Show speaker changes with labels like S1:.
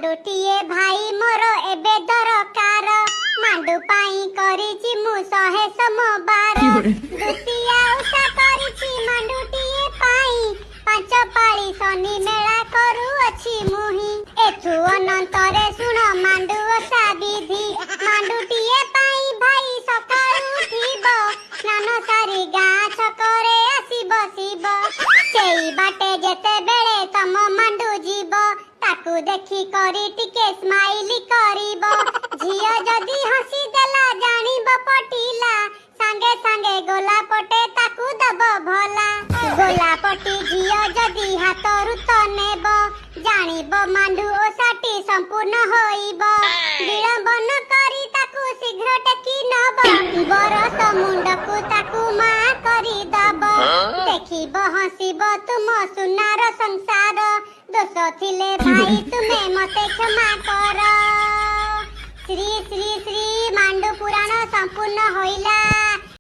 S1: मांडुटिए भाई मोर एबे दरकार मांडु पाई करिछि मु 100 समबार दुतिया उषा करिछि मांडुटिए पाई 5 पाळी शनि मेला करू अछि मुही एथु अनंतरे सुण मांडु ओषा विधि मांडुटिए पाई भाई सकाळु उठिबो स्नान सारी गाँ छकरे आसिब शिव सेई बाटे जेते बेले तम मांडु जीव ताकू देखी करी टिके स्माइली करिबो झियो जदी हसी देला जानिबो पटिला संगे संगे गोला पटे ताकू दब भला गोला पटी झियो जदी हातरु तो नेबो जानिबो मांडु ओसाटी संपूर्ण होइबो विलंबन करी ताकू शीघ्र टेकी नब बरस मुंडकू ताकू मा करी दब देखिबो हसीबो तुम सुनार संसार दोष थिले भाई तुमे मते क्षमा कर श्री श्री श्री मांडु पुराण संपूर्ण होइला।